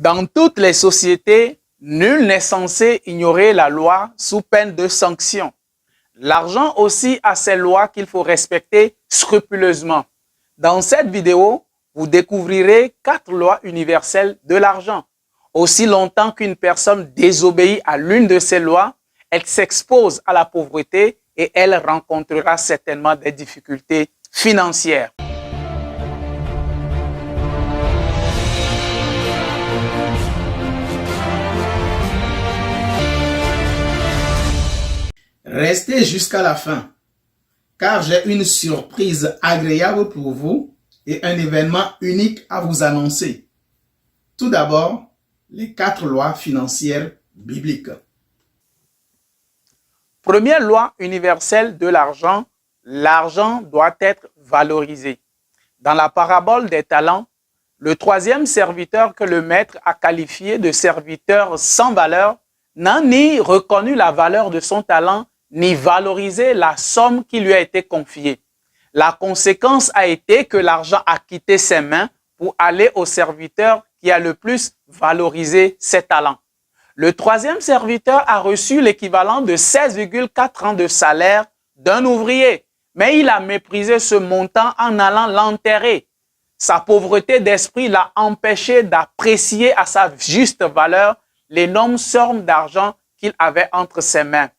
Dans toutes les sociétés, nul n'est censé ignorer la loi sous peine de sanction. L'argent aussi a ses lois qu'il faut respecter scrupuleusement. Dans cette vidéo, vous découvrirez 4 lois universelles de l'argent. Aussi longtemps qu'une personne désobéit à l'une de ces lois, elle s'expose à la pauvreté et elle rencontrera certainement des difficultés financières. Restez jusqu'à la fin, car j'ai une surprise agréable pour vous et un événement unique à vous annoncer. Tout d'abord, les 4 lois financières bibliques. Première loi universelle de l'argent, l'argent doit être valorisé. Dans la parabole des talents, le 3e serviteur que le maître a qualifié de serviteur sans valeur n'a ni reconnu la valeur de son talent, ni valorisé la somme qui lui a été confiée. La conséquence a été que l'argent a quitté ses mains pour aller au serviteur qui a le plus valorisé ses talents. Le 3e serviteur a reçu l'équivalent de 16,4 ans de salaire d'un ouvrier, mais il a méprisé ce montant en allant l'enterrer. Sa pauvreté d'esprit l'a empêché d'apprécier à sa juste valeur l'énorme somme d'argent qu'il avait entre ses mains.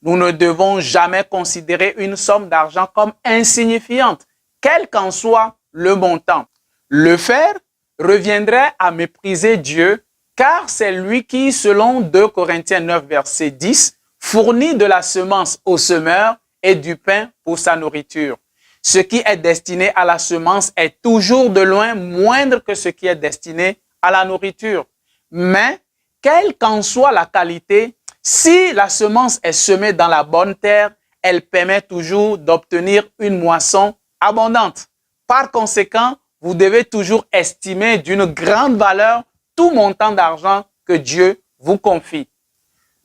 Nous ne devons jamais considérer une somme d'argent comme insignifiante, quel qu'en soit le montant. Le faire reviendrait à mépriser Dieu, car c'est lui qui, selon 2 Corinthiens 9, verset 10, fournit de la semence au semeur et du pain pour sa nourriture. Ce qui est destiné à la semence est toujours de loin moindre que ce qui est destiné à la nourriture. Mais, quelle qu'en soit la qualité, si la semence est semée dans la bonne terre, elle permet toujours d'obtenir une moisson abondante. Par conséquent, vous devez toujours estimer d'une grande valeur tout montant d'argent que Dieu vous confie.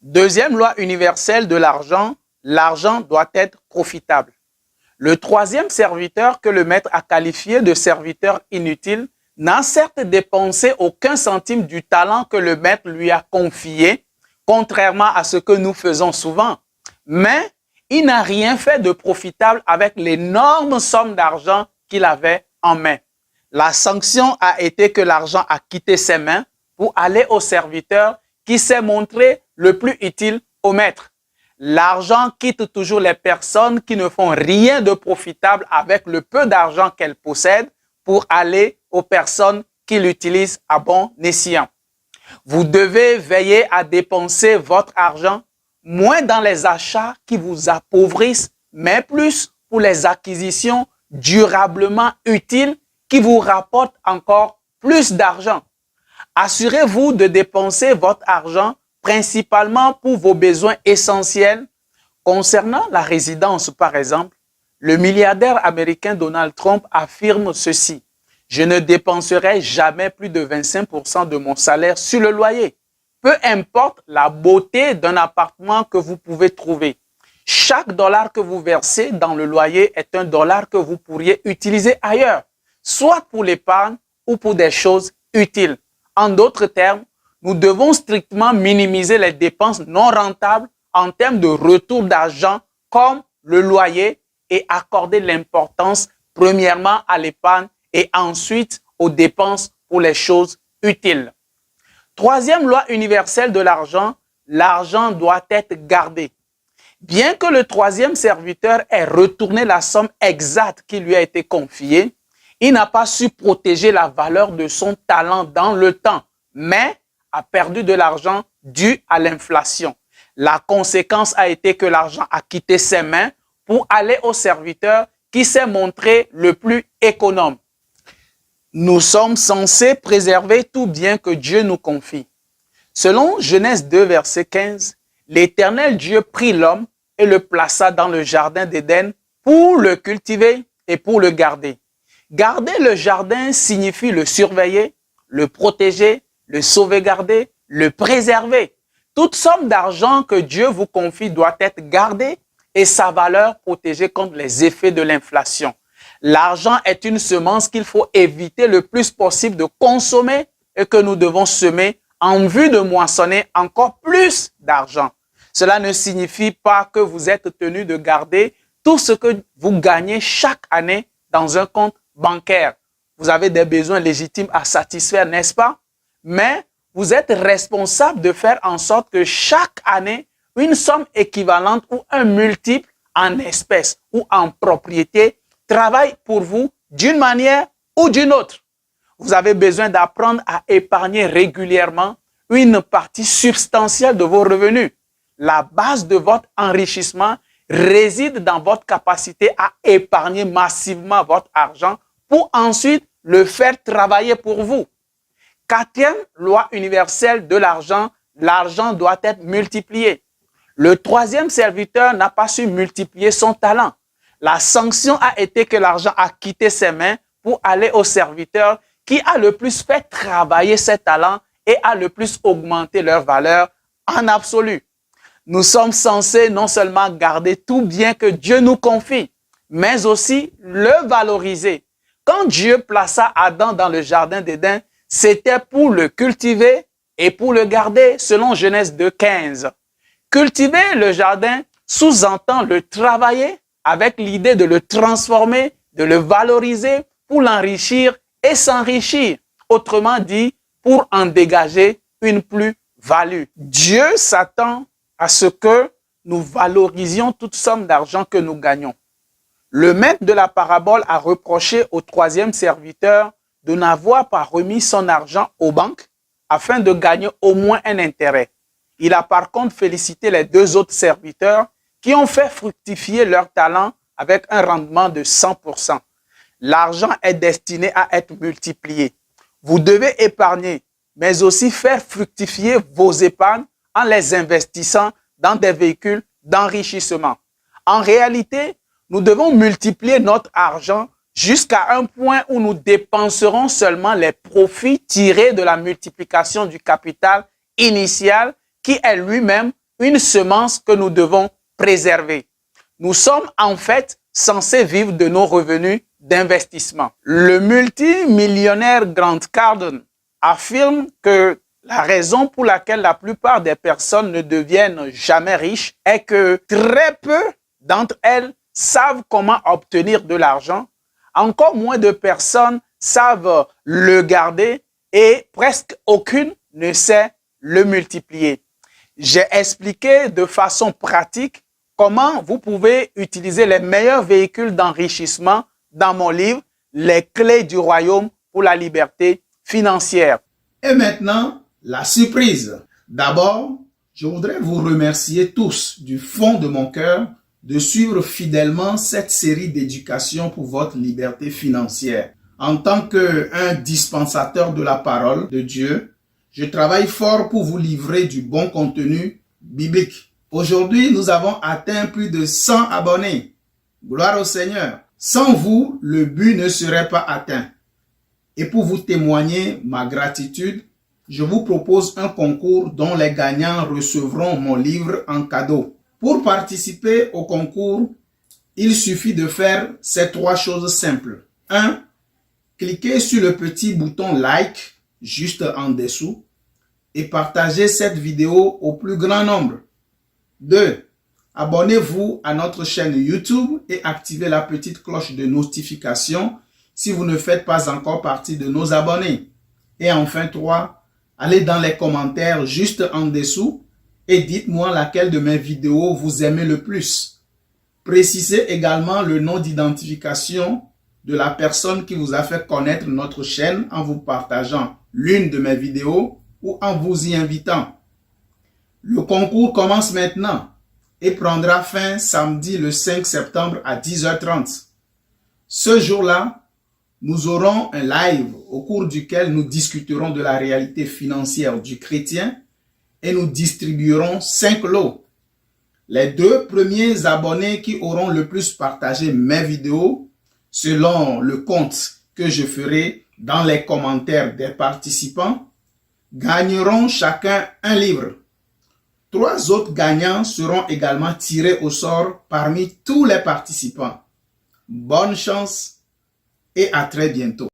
Deuxième loi universelle de l'argent, l'argent doit être profitable. Le 3e serviteur que le maître a qualifié de serviteur inutile n'a certes dépensé aucun centime du talent que le maître lui a confié, contrairement à ce que nous faisons souvent. Mais il n'a rien fait de profitable avec l'énorme somme d'argent qu'il avait en main. La sanction a été que l'argent a quitté ses mains pour aller au serviteur qui s'est montré le plus utile au maître. L'argent quitte toujours les personnes qui ne font rien de profitable avec le peu d'argent qu'elles possèdent pour aller aux personnes qui l'utilisent à bon escient. Vous devez veiller à dépenser votre argent moins dans les achats qui vous appauvrissent, mais plus pour les acquisitions durablement utiles qui vous rapportent encore plus d'argent. Assurez-vous de dépenser votre argent principalement pour vos besoins essentiels. Concernant la résidence, par exemple, le milliardaire américain Donald Trump affirme ceci: « Je ne dépenserai jamais plus de 25% de mon salaire sur le loyer. Peu importe la beauté d'un appartement que vous pouvez trouver. Chaque dollar que vous versez dans le loyer est un dollar que vous pourriez utiliser ailleurs, soit pour l'épargne ou pour des choses utiles. » En d'autres termes, nous devons strictement minimiser les dépenses non rentables en termes de retour d'argent comme le loyer et accorder l'importance premièrement à l'épargne et ensuite aux dépenses pour les choses utiles. 3e loi universelle de l'argent, l'argent doit être gardé. Bien que le 3e serviteur ait retourné la somme exacte qui lui a été confiée, il n'a pas su protéger la valeur de son talent dans le temps, mais a perdu de l'argent dû à l'inflation. La conséquence a été que l'argent a quitté ses mains pour aller au serviteur qui s'est montré le plus économe. Nous sommes censés préserver tout bien que Dieu nous confie. Selon Genèse 2, verset 15, l'Éternel Dieu prit l'homme et le plaça dans le jardin d'Éden pour le cultiver et pour le garder. Garder le jardin signifie le surveiller, le protéger, le sauvegarder, le préserver. Toute somme d'argent que Dieu vous confie doit être gardée et sa valeur protégée contre les effets de l'inflation. L'argent est une semence qu'il faut éviter le plus possible de consommer et que nous devons semer en vue de moissonner encore plus d'argent. Cela ne signifie pas que vous êtes tenu de garder tout ce que vous gagnez chaque année dans un compte bancaire. Vous avez des besoins légitimes à satisfaire, n'est-ce pas? Mais vous êtes responsable de faire en sorte que chaque année, une somme équivalente ou un multiple en espèces ou en propriété travaille pour vous d'une manière ou d'une autre. Vous avez besoin d'apprendre à épargner régulièrement une partie substantielle de vos revenus. La base de votre enrichissement réside dans votre capacité à épargner massivement votre argent pour ensuite le faire travailler pour vous. Quatrième loi universelle de l'argent, l'argent doit être multiplié. Le troisième serviteur n'a pas su multiplier son talent. La sanction a été que l'argent a quitté ses mains pour aller au serviteur qui a le plus fait travailler ses talents et a le plus augmenté leur valeur en absolu. Nous sommes censés non seulement garder tout bien que Dieu nous confie, mais aussi le valoriser. Quand Dieu plaça Adam dans le jardin d'Éden, c'était pour le cultiver et pour le garder, selon Genèse 2:15. Cultiver le jardin sous-entend le travailler avec l'idée de le transformer, de le valoriser pour l'enrichir et s'enrichir. Autrement dit, pour en dégager une plus-value. Dieu s'attend à ce que nous valorisions toute somme d'argent que nous gagnons. Le maître de la parabole a reproché au troisième serviteur de n'avoir pas remis son argent aux banques afin de gagner au moins un intérêt. Il a par contre félicité les deux autres serviteurs qui ont fait fructifier leur talent avec un rendement de 100%. L'argent est destiné à être multiplié. Vous devez épargner, mais aussi faire fructifier vos épargnes en les investissant dans des véhicules d'enrichissement. En réalité, nous devons multiplier notre argent jusqu'à un point où nous dépenserons seulement les profits tirés de la multiplication du capital initial qui est lui-même une semence que nous devons préserver. Nous sommes en fait censés vivre de nos revenus d'investissement. Le multimillionnaire Grant Cardone affirme que la raison pour laquelle la plupart des personnes ne deviennent jamais riches est que très peu d'entre elles savent comment obtenir de l'argent. Encore moins de personnes savent le garder et presque aucune ne sait le multiplier. J'ai expliqué de façon pratique comment vous pouvez utiliser les meilleurs véhicules d'enrichissement dans mon livre « Les clés du royaume pour la liberté financière ». Et maintenant, la surprise. D'abord, je voudrais vous remercier tous du fond de mon cœur de suivre fidèlement cette série d'éducation pour votre liberté financière. En tant qu'un dispensateur de la parole de Dieu, je travaille fort pour vous livrer du bon contenu biblique. Aujourd'hui, nous avons atteint plus de 100 abonnés. Gloire au Seigneur. Sans vous, le but ne serait pas atteint. Et pour vous témoigner ma gratitude, je vous propose un concours dont les gagnants recevront mon livre en cadeau. Pour participer au concours, il suffit de faire ces trois choses simples. 1. Cliquez sur le petit bouton like juste en dessous et partagez cette vidéo au plus grand nombre. 2. Abonnez-vous à notre chaîne YouTube et activez la petite cloche de notification si vous ne faites pas encore partie de nos abonnés. Et enfin 3. Allez dans les commentaires juste en dessous et dites-moi laquelle de mes vidéos vous aimez le plus. Précisez également le nom d'identification de la personne qui vous a fait connaître notre chaîne en vous partageant l'une de mes vidéos ou en vous y invitant. Le concours commence maintenant et prendra fin samedi le 5 septembre à 10h30. Ce jour-là, nous aurons un live au cours duquel nous discuterons de la réalité financière du chrétien et nous distribuerons 5 lots. Les 2 premiers abonnés qui auront le plus partagé mes vidéos, selon le compte que je ferai dans les commentaires des participants, gagneront chacun un livre. 3 autres gagnants seront également tirés au sort parmi tous les participants. Bonne chance et à très bientôt.